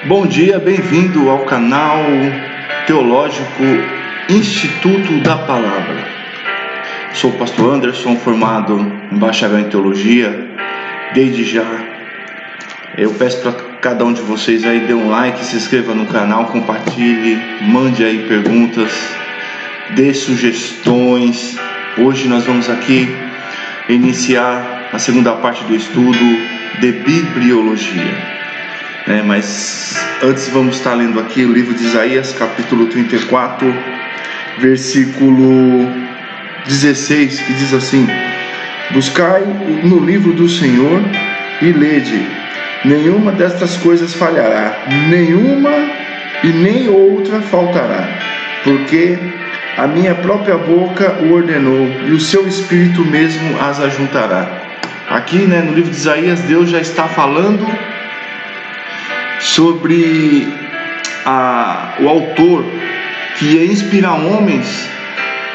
Bom dia, bem-vindo ao canal teológico Instituto da Palavra. Sou o pastor Anderson, formado em bacharel em teologia. Desde já, eu peço para cada um de vocês aí, dê um like, se inscreva no canal, compartilhe, mande aí perguntas, dê sugestões. Hoje nós vamos aqui iniciar a segunda parte do estudo de bibliologia. Mas antes vamos estar lendo aqui o livro de Isaías, capítulo 34, versículo 16, que diz assim: Buscai no livro do Senhor e lede, nenhuma destas coisas falhará, nenhuma e nem outra faltará, porque a minha própria boca o ordenou, e o seu espírito mesmo as ajuntará. Aqui, no livro de Isaías, Deus já está falando sobre o autor que ia inspirar homens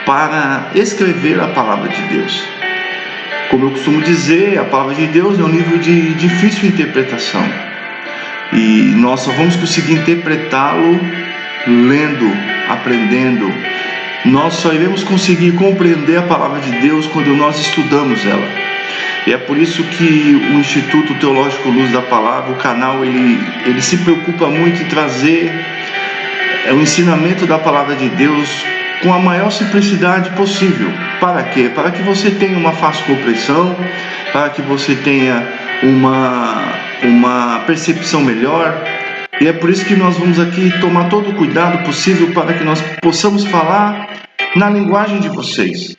para escrever a palavra de Deus. Como eu costumo dizer, a palavra de Deus é um livro de difícil interpretação, e nós só vamos conseguir interpretá-lo lendo, aprendendo. Nós só iremos conseguir compreender a palavra de Deus quando nós estudamos ela. E é por isso que o Instituto Teológico Luz da Palavra, o canal, ele se preocupa muito em trazer o ensinamento da palavra de Deus com a maior simplicidade possível. Para quê? Para que você tenha uma fácil compreensão, para que você tenha uma percepção melhor. E é por isso que nós vamos aqui tomar todo o cuidado possível para que nós possamos falar na linguagem de vocês.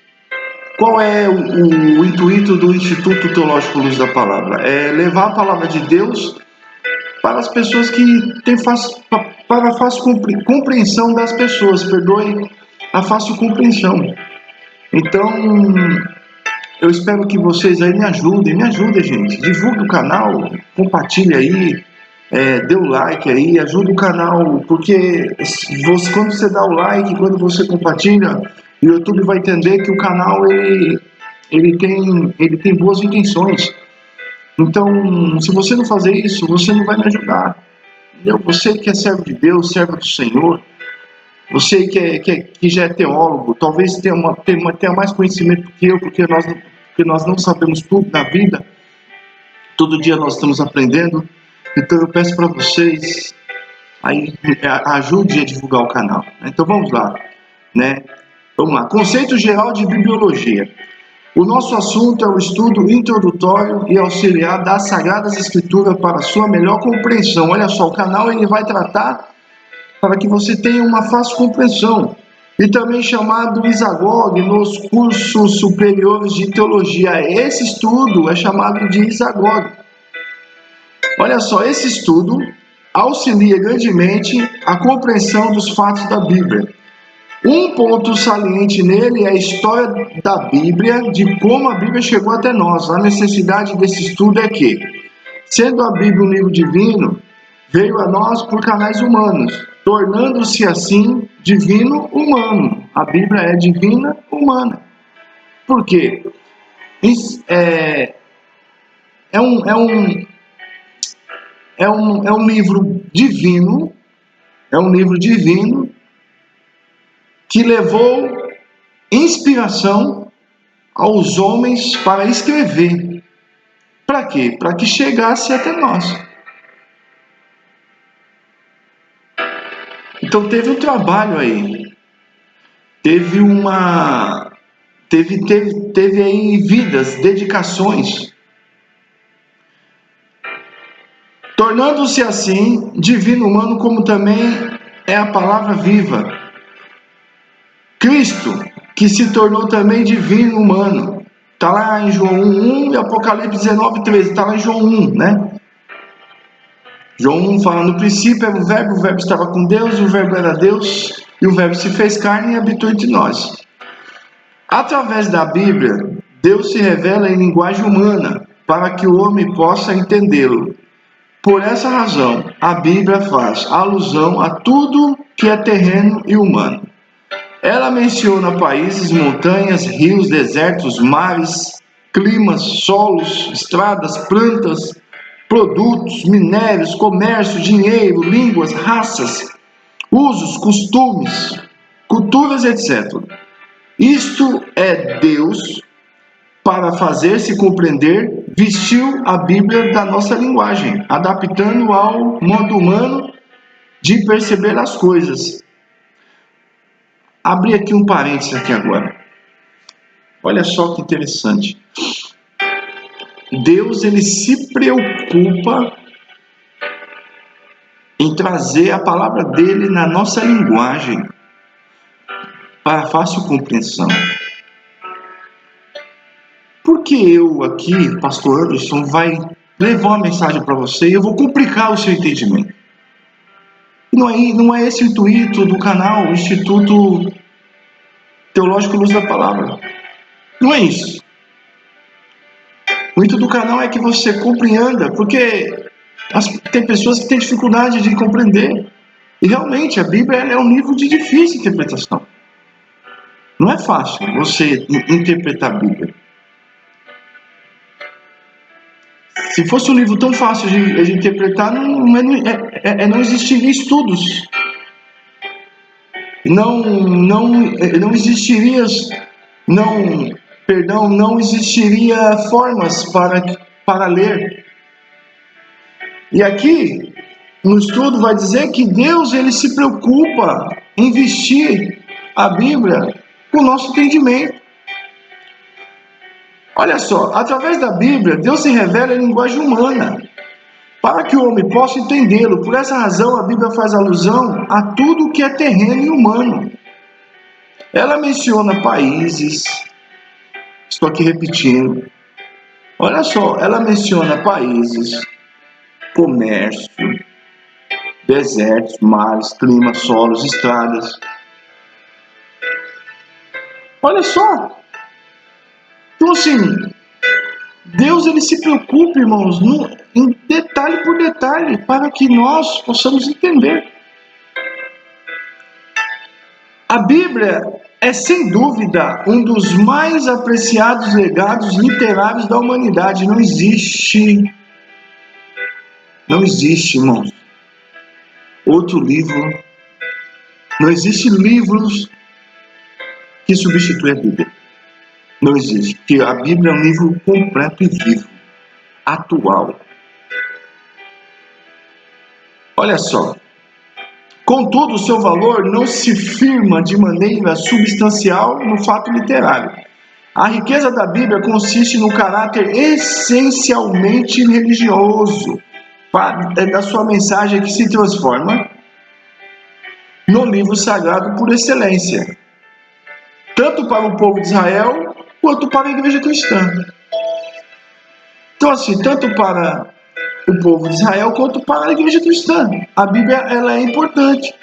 Qual é o intuito do Instituto Teológico Luz da Palavra? É levar a palavra de Deus para as pessoas que têm para a fácil compreensão das pessoas, perdoe a fácil compreensão. Então, eu espero que vocês aí me ajudem, gente. Divulgue o canal, compartilhe aí, dê o like aí, ajude o canal, porque quando você dá o like, quando você compartilha, o YouTube vai entender que o canal ele tem boas intenções. Então, se você não fazer isso, você não vai me ajudar. Entendeu? Você que é servo de Deus, servo do Senhor, você que já é teólogo, talvez tenha mais conhecimento que eu, porque nós não sabemos tudo na vida. Todo dia nós estamos aprendendo. Então eu peço para vocês aí, ajude a divulgar o canal. Então vamos lá, Vamos lá. Conceito geral de bibliologia. O nosso assunto é o estudo introdutório e auxiliar das Sagradas Escrituras para sua melhor compreensão. Olha só, o canal ele vai tratar para que você tenha uma fácil compreensão. E também chamado Isagoge nos cursos superiores de teologia. Esse estudo é chamado de Isagoge. Olha só, esse estudo auxilia grandemente a compreensão dos fatos da Bíblia. Um ponto saliente nele é a história da Bíblia, de como a Bíblia chegou até nós. A necessidade desse estudo é que, sendo a Bíblia um livro divino, veio a nós por canais humanos, tornando-se assim divino-humano. A Bíblia é divina-humana. Por quê? É um livro divino, que levou inspiração aos homens para escrever. Para quê? Para que chegasse até nós. Então teve um trabalho aí. Teve aí vidas, dedicações. Tornando-se assim divino humano, como também é a palavra viva. Cristo, que se tornou também divino humano. Está lá em João 1 e Apocalipse 19:13. Está lá em João 1, João 1 fala: no princípio era o verbo estava com Deus, e o verbo era Deus, e o verbo se fez carne e habitou entre nós. Através da Bíblia, Deus se revela em linguagem humana, para que o homem possa entendê-lo. Por essa razão, a Bíblia faz alusão a tudo que é terreno e humano. Ela menciona países, montanhas, rios, desertos, mares, climas, solos, estradas, plantas, produtos, minérios, comércio, dinheiro, línguas, raças, usos, costumes, culturas, etc. Isto é Deus, para fazer-se compreender, vestiu a Bíblia da nossa linguagem, adaptando ao modo humano de perceber as coisas. Abri aqui um parênteses aqui agora. Olha só que interessante. Deus, ele se preocupa em trazer a palavra dele na nossa linguagem para fácil compreensão. Porque eu aqui, pastor Anderson, vai levar uma mensagem para você e eu vou complicar o seu entendimento. Não é esse o intuito do canal, o Instituto Teológico Luz da Palavra. Não é isso. O intuito do canal é que você compreenda, porque tem pessoas que têm dificuldade de compreender. E realmente a Bíblia é um livro de difícil interpretação. Não é fácil você interpretar a Bíblia. Se fosse um livro tão fácil de interpretar, não existiria estudos. Não existiria formas para ler. E aqui no estudo vai dizer que Deus, ele se preocupa em vestir a Bíblia com o nosso entendimento. Olha só, através da Bíblia, Deus se revela em linguagem humana, para que o homem possa entendê-lo. Por essa razão, a Bíblia faz alusão a tudo que é terreno e humano. Ela menciona países, estou aqui repetindo. Olha só, ela menciona países, comércio, desertos, mares, climas, solos, estradas. Olha só. Então assim, Deus, ele se preocupa, irmãos, em detalhe por detalhe, para que nós possamos entender. A Bíblia é, sem dúvida, um dos mais apreciados legados literários da humanidade. Não existe, irmãos, outro livro, não existe livros que substituem a Bíblia. Não existe, porque a Bíblia é um livro completo e vivo, atual. Olha só. Contudo, o seu valor não se firma de maneira substancial no fato literário. A riqueza da Bíblia consiste no caráter essencialmente religioso da sua mensagem, que se transforma no livro sagrado por excelência, tanto para o povo de Israel quanto para a igreja cristã. Então, assim, tanto para o povo de Israel quanto para a igreja cristã, a Bíblia, ela é importante.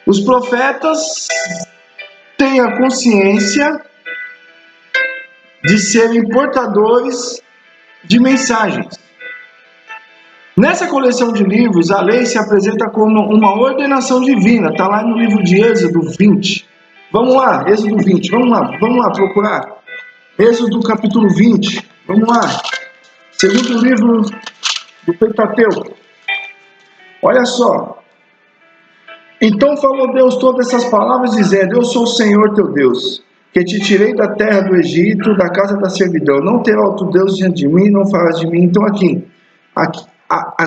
Os profetas têm a consciência de serem portadores de mensagens. Nessa coleção de livros, a lei se apresenta como uma ordenação divina. Está lá no livro de Êxodo 20. Vamos lá, Êxodo 20. Vamos lá procurar. Êxodo capítulo 20. Vamos lá. Segundo livro do Pentateuco. Olha só. Então falou Deus todas essas palavras, dizendo: Eu sou o Senhor teu Deus, que te tirei da terra do Egito, da casa da servidão. Não terá outro Deus diante de mim, não farás de mim. Então aqui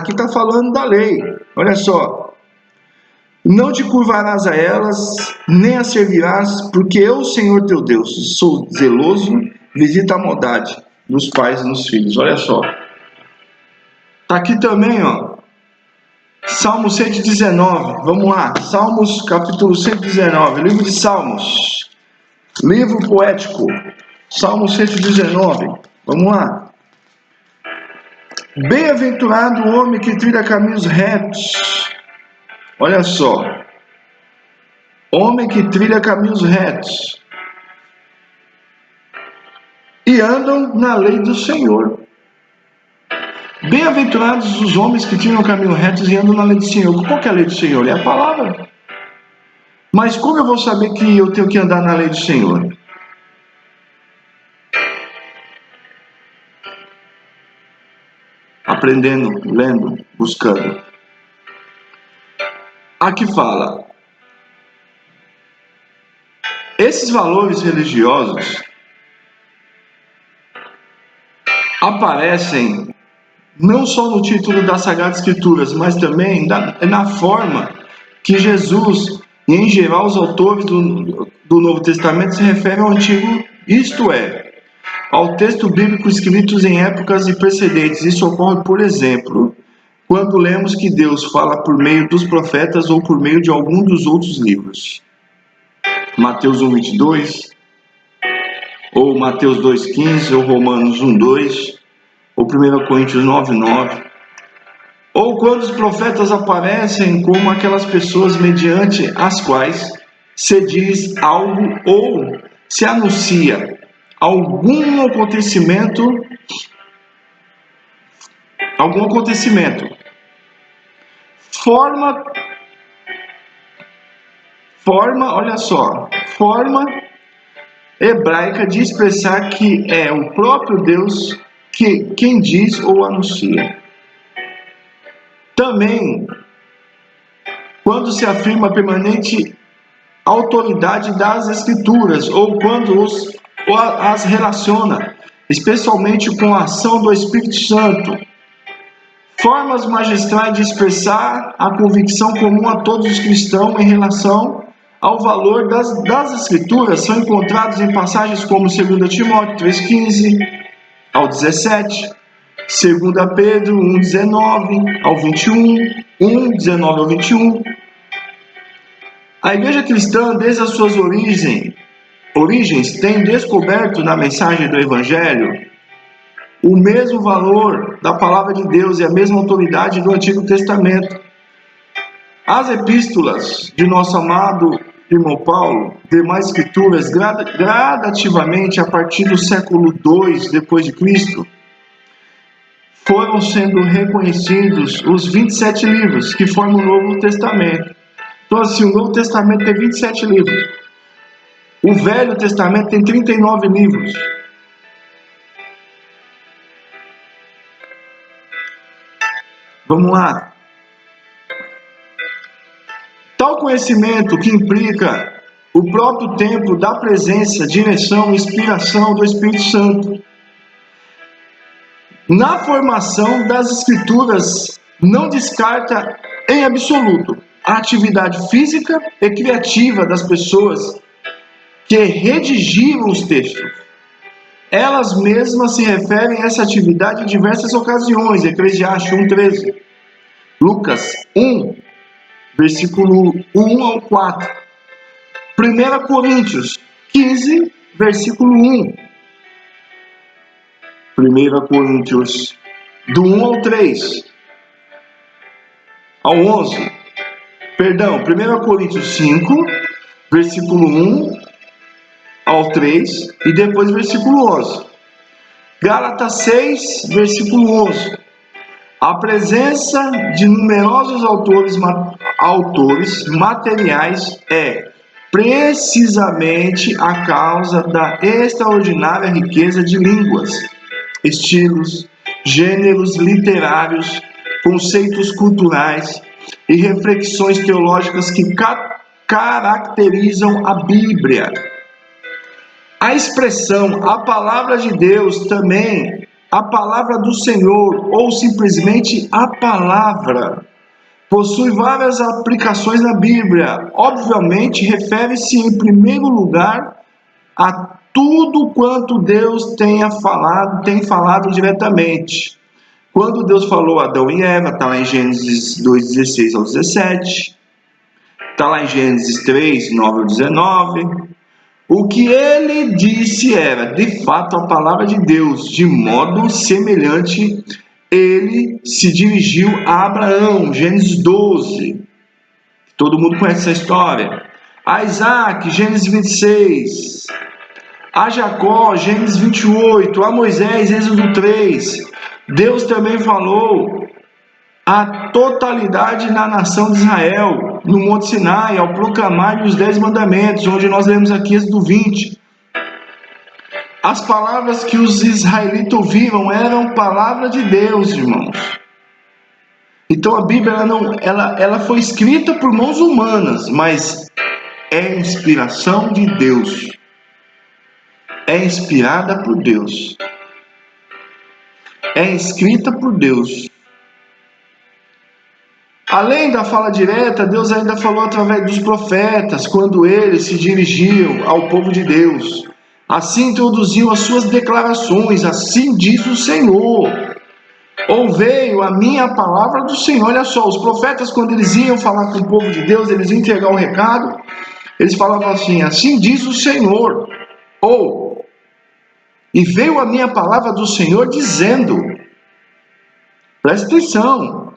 está falando da lei. Olha só. Não te curvarás a elas, nem as servirás, porque eu, Senhor teu Deus, sou zeloso, visita a maldade dos pais e nos filhos. Olha só. Está aqui também, ó. Salmo 119, vamos lá. Salmos capítulo 119, livro de Salmos. Livro poético. Salmo 119, vamos lá. Bem-aventurado o homem que trilha caminhos retos. Olha só. Homem que trilha caminhos retos. E andam na lei do Senhor. Bem-aventurados os homens que trilham caminhos retos e andam na lei do Senhor. Qual que é a lei do Senhor? É a palavra. Mas como eu vou saber que eu tenho que andar na lei do Senhor? A aprendendo, lendo, buscando. Aqui fala: esses valores religiosos aparecem não só no título das Sagradas Escrituras, mas também na forma que Jesus e, em geral, os autores do Novo Testamento se referem ao Antigo, isto é, ao texto bíblico escritos em épocas precedentes. Isso ocorre, por exemplo, quando lemos que Deus fala por meio dos profetas ou por meio de algum dos outros livros. Mateus 1:22, ou Mateus 2:15, ou Romanos 1:2, ou 1 Coríntios 9:9. Ou quando os profetas aparecem como aquelas pessoas mediante as quais se diz algo ou se anuncia algum acontecimento, forma, olha só, forma hebraica de expressar que é o próprio Deus quem diz ou anuncia. Também, quando se afirma a permanente autoridade das Escrituras, ou quando as relaciona, especialmente com a ação do Espírito Santo. Formas magistrais de expressar a convicção comum a todos os cristãos em relação ao valor das Escrituras são encontrados em passagens como 2 Timóteo 3:15 ao 17, 2 Pedro 1:19 ao 21, 1:19 ao 21. A Igreja Cristã, desde as suas origens, tem descoberto na mensagem do Evangelho o mesmo valor da Palavra de Deus e a mesma autoridade do Antigo Testamento. As epístolas de nosso amado irmão Paulo, demais escrituras, gradativamente, a partir do século II depois de Cristo, foram sendo reconhecidos os 27 livros que formam o Novo Testamento. Então, assim, o Novo Testamento tem 27 livros. O Velho Testamento tem 39 livros. Vamos lá. Tal conhecimento que implica o próprio tempo da presença, direção e inspiração do Espírito Santo. Na formação das Escrituras, não descarta em absoluto a atividade física e criativa das pessoas que redigiram os textos. Elas mesmas se referem a essa atividade em diversas ocasiões. Eclesiastes 1:13, Lucas 1, versículo 1 ao 4, 1 Coríntios 15, versículo 1, 1 Coríntios do 1 ao 3, ao 11, perdão, 1 Coríntios 5, versículo 1 ao 3 e depois versículo 11. Gálatas 6, versículo 11. A presença de numerosos autores materiais é precisamente a causa da extraordinária riqueza de línguas, estilos, gêneros literários, conceitos culturais e reflexões teológicas que caracterizam a Bíblia. A expressão a palavra de Deus também, a palavra do Senhor, ou simplesmente a palavra, possui várias aplicações na Bíblia. Obviamente, refere-se em primeiro lugar a tudo quanto Deus tem falado diretamente. Quando Deus falou a Adão e Eva, está lá em Gênesis 2:16 ao 17, está lá em Gênesis 3:9 ao 19. O que ele disse era, de fato, a palavra de Deus. De modo semelhante, ele se dirigiu a Abraão, Gênesis 12. Todo mundo conhece essa história. A Isaac, Gênesis 26. A Jacó, Gênesis 28. A Moisés, Êxodo 3. Deus também falou a totalidade na nação de Israel, no Monte Sinai, ao proclamar os 10 mandamentos, onde nós lemos aqui Êxodo 20. As palavras que os israelitas ouviram eram palavra de Deus, irmãos. Então a Bíblia ela foi escrita por mãos humanas, mas é inspiração de Deus. É inspirada por Deus. É escrita por Deus. Além da fala direta, Deus ainda falou através dos profetas, quando eles se dirigiam ao povo de Deus. Assim introduziu as suas declarações, assim diz o Senhor. Ou veio a minha palavra do Senhor. Olha só, os profetas, quando eles iam falar com o povo de Deus, eles iam entregar o recado, eles falavam assim diz o Senhor. Ou, e veio a minha palavra do Senhor dizendo, presta atenção.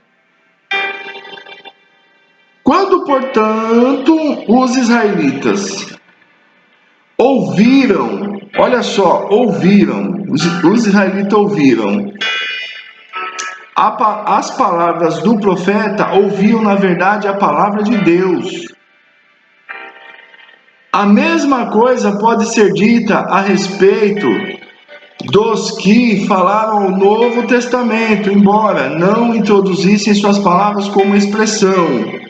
Quando, portanto, os israelitas ouviram, olha só, os israelitas ouviram as palavras do profeta, ouviam na verdade a palavra de Deus. A mesma coisa pode ser dita a respeito dos que falaram o Novo Testamento, embora não introduzissem suas palavras como expressão.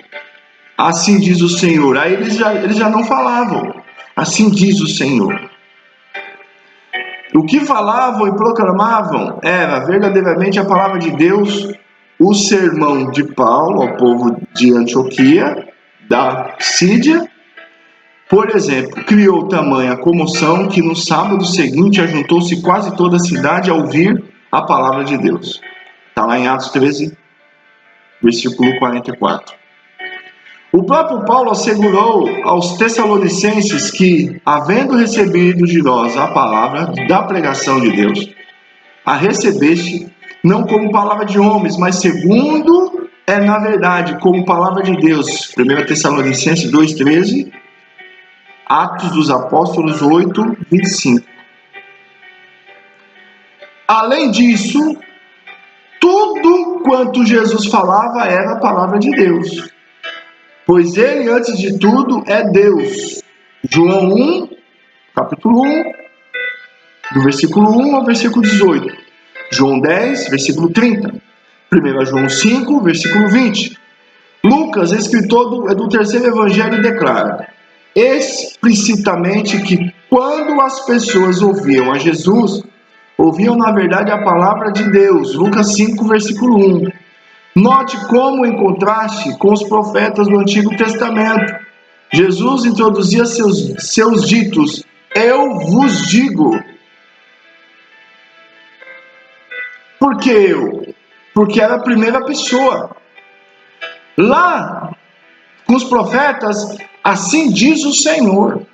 Assim diz o Senhor. Aí eles já não falavam. Assim diz o Senhor. O que falavam e proclamavam era verdadeiramente a palavra de Deus, o sermão de Paulo ao povo de Antioquia, da Síria. Por exemplo, criou tamanha comoção que no sábado seguinte ajuntou-se quase toda a cidade a ouvir a palavra de Deus. Está lá em Atos 13, versículo 44. O próprio Paulo assegurou aos Tessalonicenses que, havendo recebido de nós a palavra da pregação de Deus, a recebeste não como palavra de homens, mas segundo na verdade, como palavra de Deus. 1 Tessalonicenses 2,13, Atos dos Apóstolos 8, 25. Além disso, tudo quanto Jesus falava era a palavra de Deus. Pois ele, antes de tudo, é Deus. João 1, capítulo 1, do versículo 1 ao versículo 18. João 10, versículo 30. 1 João 5, versículo 20. Lucas, escritor do terceiro evangelho, declara explicitamente que quando as pessoas ouviam a Jesus, ouviam na verdade a palavra de Deus. Lucas 5, versículo 1. Note como, em contraste com os profetas do Antigo Testamento, Jesus introduzia seus ditos, eu vos digo. Por que eu? Porque era a primeira pessoa. Lá, com os profetas, assim diz o Senhor.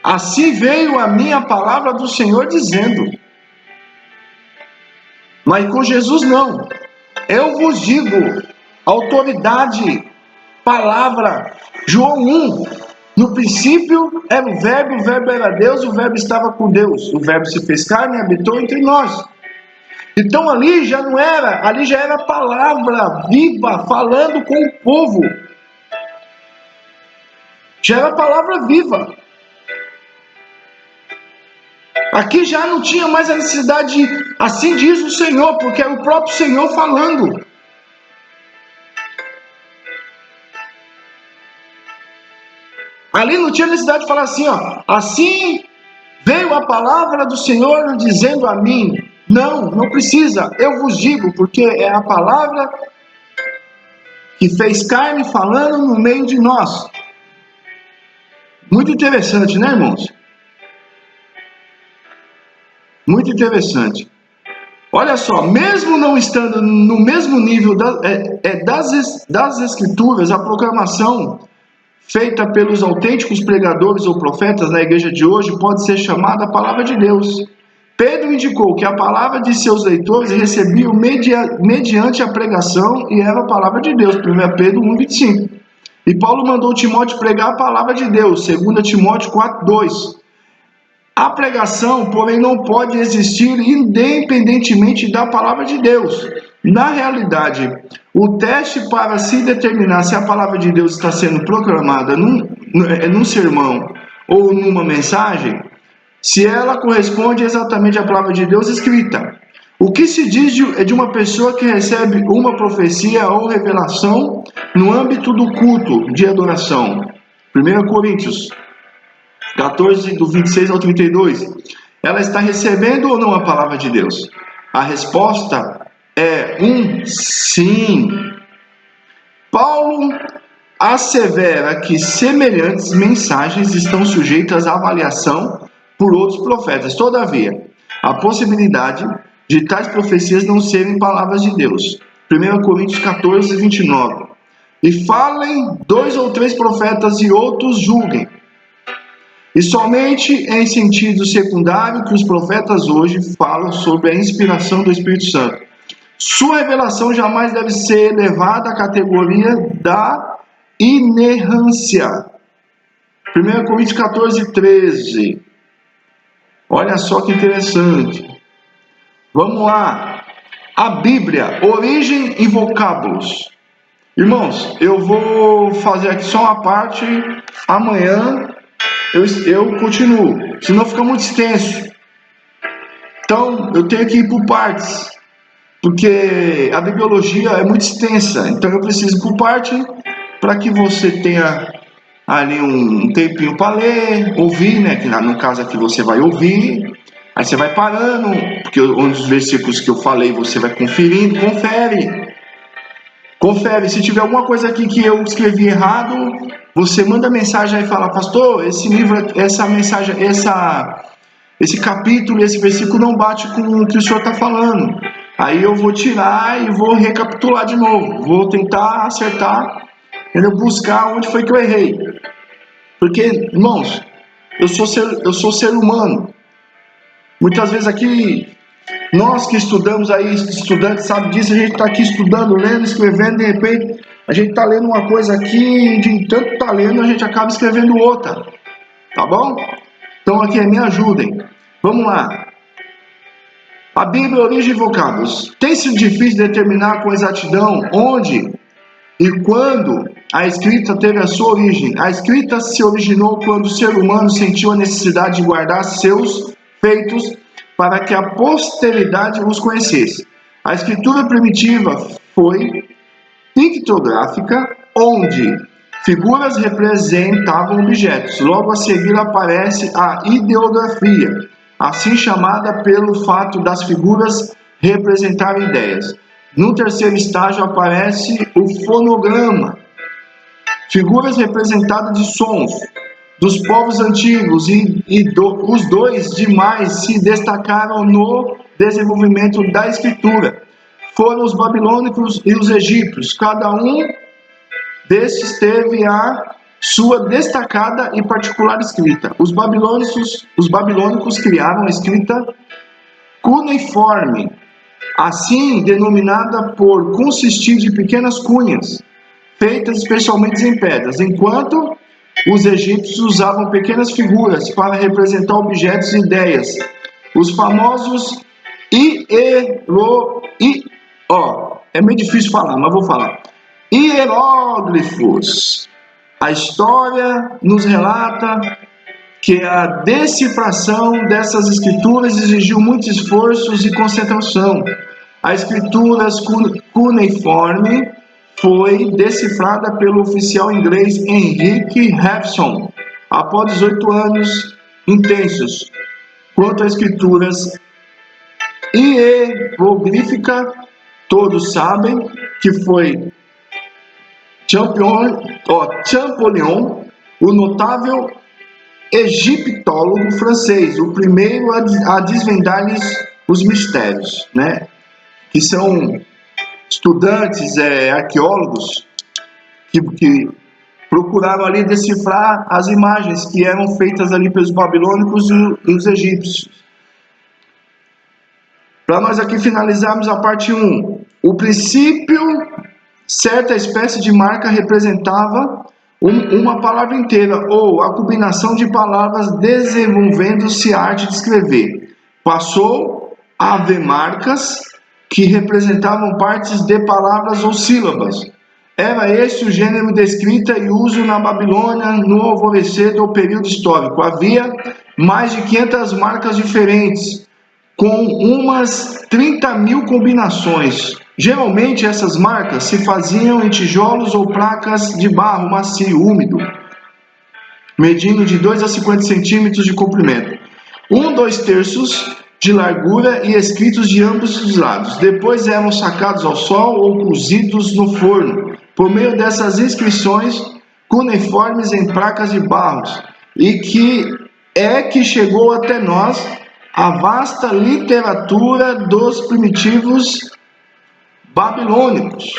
Assim veio a minha palavra do Senhor dizendo. Mas com Jesus não. Eu vos digo, autoridade, palavra. João 1, no princípio era o verbo era Deus, o verbo estava com Deus. O verbo se fez carne e habitou entre nós. Então ali já não era, ali já era palavra viva, falando com o povo. Já era palavra viva. Aqui já não tinha mais a necessidade de, assim diz o Senhor, porque era o próprio Senhor falando. Ali não tinha necessidade de falar assim, ó, assim veio a palavra do Senhor dizendo a mim. Não precisa, eu vos digo, porque é a palavra que fez carne falando no meio de nós. Muito interessante, né, irmãos? Muito interessante. Olha só, mesmo não estando no mesmo nível das Escrituras, a proclamação feita pelos autênticos pregadores ou profetas na igreja de hoje pode ser chamada a palavra de Deus. Pedro indicou que a palavra de seus leitores recebiam mediante a pregação e era a palavra de Deus, 1 Pedro 1, 25. E Paulo mandou Timóteo pregar a palavra de Deus, 2 Timóteo 4, 2. A pregação, porém, não pode existir independentemente da palavra de Deus. Na realidade, o teste para se determinar se a palavra de Deus está sendo proclamada num sermão ou numa mensagem se ela corresponde exatamente à palavra de Deus escrita. O que se diz de uma pessoa que recebe uma profecia ou revelação no âmbito do culto de adoração? 1 Coríntios 14, do 26 ao 32. Ela está recebendo ou não a palavra de Deus? A resposta é um sim. Paulo assevera que semelhantes mensagens estão sujeitas à avaliação por outros profetas. Todavia, a possibilidade de tais profecias não serem palavras de Deus. 1 Coríntios 14, 29. E falem 2 ou 3 profetas e outros julguem. E somente em sentido secundário que os profetas hoje falam sobre a inspiração do Espírito Santo. Sua revelação jamais deve ser elevada à categoria da inerrância. 1 Coríntios 14, 13. Olha só que interessante. Vamos lá. A Bíblia, origem e vocábulos. Irmãos, eu vou fazer aqui só uma parte. Amanhã eu continuo, senão fica muito extenso. Então, eu tenho que ir por partes, porque a bibliologia é muito extensa. Então, eu preciso ir por parte para que você tenha ali um tempinho para ler, ouvir, né? Que no caso aqui você vai ouvir, aí você vai parando, porque os versículos que eu falei você vai conferindo, confere. Se tiver alguma coisa aqui que eu escrevi errado, você manda mensagem aí e fala: pastor, esse livro, essa mensagem, esse capítulo, esse versículo não bate com o que o senhor está falando. Aí eu vou tirar e vou recapitular de novo, vou tentar acertar, entendeu? Buscar onde foi que eu errei. Porque, irmãos, eu sou ser humano. Muitas vezes aqui, nós que estudamos aí, estudantes, sabe disso, a gente está aqui estudando, lendo, escrevendo, de repente, a gente está lendo uma coisa aqui, de tanto está lendo, a gente acaba escrevendo outra. Tá bom? Então aqui, me ajudem. Vamos lá. A Bíblia, origem e vocábulos. Tem sido difícil determinar com exatidão onde e quando a escrita teve a sua origem. A escrita se originou quando o ser humano sentiu a necessidade de guardar seus feitos para que a posteridade os conhecesse. A escritura primitiva foi pictográfica, onde figuras representavam objetos. Logo a seguir aparece a ideografia, assim chamada pelo fato das figuras representarem ideias. No terceiro estágio aparece o fonograma, figuras representadas de sons dos povos antigos os dois demais se destacaram no desenvolvimento da escritura. Foram os babilônicos e os egípcios. Cada um desses teve a sua destacada e particular escrita. Os babilônicos criaram a escrita cuneiforme, assim denominada por consistir de pequenas cunhas, feitas especialmente em pedras, enquanto os egípcios usavam pequenas figuras para representar objetos e ideias. Os famosos é meio difícil falar, mas vou falar. Hieróglifos. A história nos relata que a decifração dessas escrituras exigiu muitos esforços e concentração. A escritura cuneiforme foi decifrada pelo oficial inglês Henry Hobson após 18 anos intensos. Quanto às escrituras hieroglífica, todos sabem que foi Champollion, o notável egiptólogo francês, o primeiro a desvendar-lhes os mistérios, né? Que são estudantes, arqueólogos, que procuraram ali decifrar as imagens que eram feitas ali pelos babilônicos e os egípcios. Para nós aqui finalizarmos a parte 1. O princípio, certa espécie de marca representava uma palavra inteira, ou a combinação de palavras desenvolvendo-se a arte de escrever. Passou a haver marcas que representavam partes de palavras ou sílabas. Era esse o gênero de escrita e uso na Babilônia no alvorecer do período histórico. Havia mais de 500 marcas diferentes, com umas 30 mil combinações. Geralmente essas marcas se faziam em tijolos ou placas de barro macio úmido, medindo de 2 a 50 centímetros de comprimento, 2/3 de largura e escritos de ambos os lados. Depois eram sacados ao sol ou cozidos no forno, por meio dessas inscrições cuneiformes em placas de barro, e que chegou até nós a vasta literatura dos primitivos babilônicos.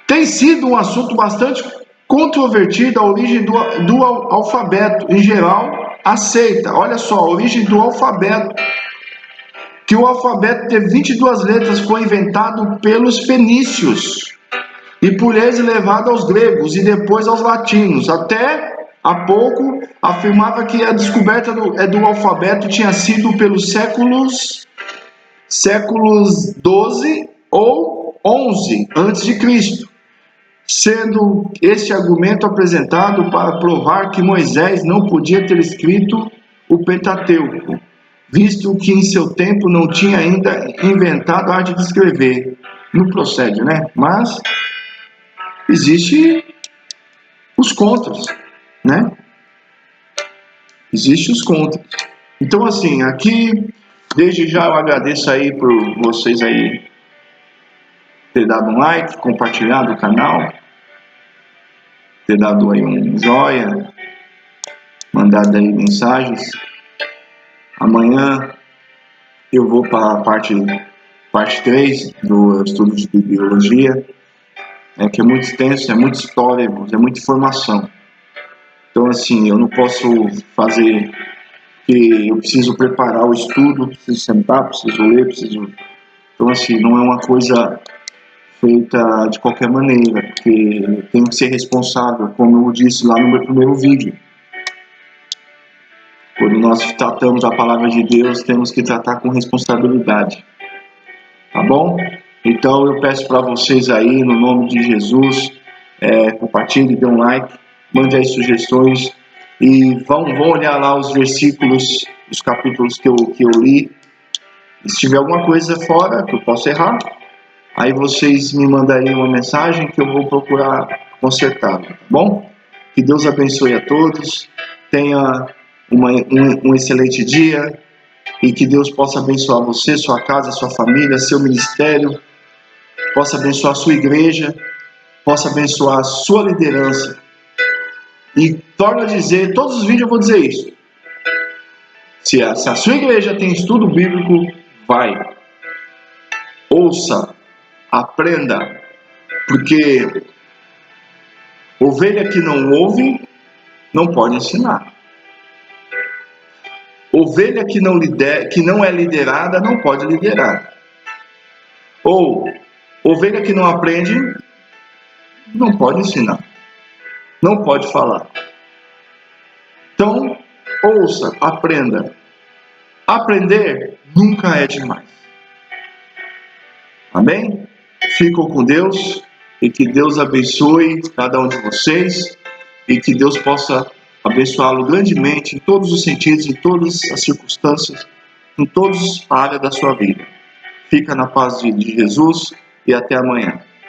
Tem sido um assunto bastante controvertido a origem do alfabeto, em geral aceita. Olha só, a origem do alfabeto, que o alfabeto de 22 letras foi inventado pelos fenícios e por eles levado aos gregos e depois aos latinos. Até há pouco afirmava que a descoberta do alfabeto tinha sido pelos séculos 12 ou 11 antes de Cristo, sendo este argumento apresentado para provar que Moisés não podia ter escrito o Pentateuco, visto que em seu tempo não tinha ainda inventado a arte de escrever. Não procede, né? Mas existe os contras, né? Existem os contras. Então, assim, aqui, desde já eu agradeço aí por vocês aí ter dado um like, compartilhado o canal, ter dado aí um joia, mandado aí mensagens. Amanhã eu vou para a parte 3 do estudo de biologia, que é muito extenso, é muita história, é muita informação. Então, assim, eu não posso fazer, que eu preciso preparar o estudo, preciso sentar, preciso ler, preciso... Então, assim, não é uma coisa feita de qualquer maneira, porque eu tenho que ser responsável, como eu disse lá no meu primeiro vídeo. Quando nós tratamos a palavra de Deus, temos que tratar com responsabilidade. Tá bom? Então eu peço para vocês aí, no nome de Jesus, compartilhe, dê um like, mande aí sugestões e vão olhar lá os versículos, os capítulos que eu li. E se tiver alguma coisa fora que eu possa errar, aí vocês me mandam aí uma mensagem que eu vou procurar consertar, tá bom? Que Deus abençoe a todos, tenha um excelente dia e que Deus possa abençoar você, sua casa, sua família, seu ministério, possa abençoar a sua igreja, possa abençoar a sua liderança. E torno a dizer, todos os vídeos eu vou dizer isso. Se a sua igreja tem estudo bíblico, vai. Ouça, aprenda, porque ovelha que não ouve, não pode ensinar. Ovelha que não é liderada, não pode liderar. Ou ovelha que não aprende, não pode ensinar. Não pode falar. Então, ouça, aprenda. Aprender nunca é demais. Amém? Ficam com Deus e que Deus abençoe cada um de vocês e que Deus possa abençoá-lo grandemente em todos os sentidos, em todas as circunstâncias, em todas as áreas da sua vida. Fica na paz de Jesus e até amanhã.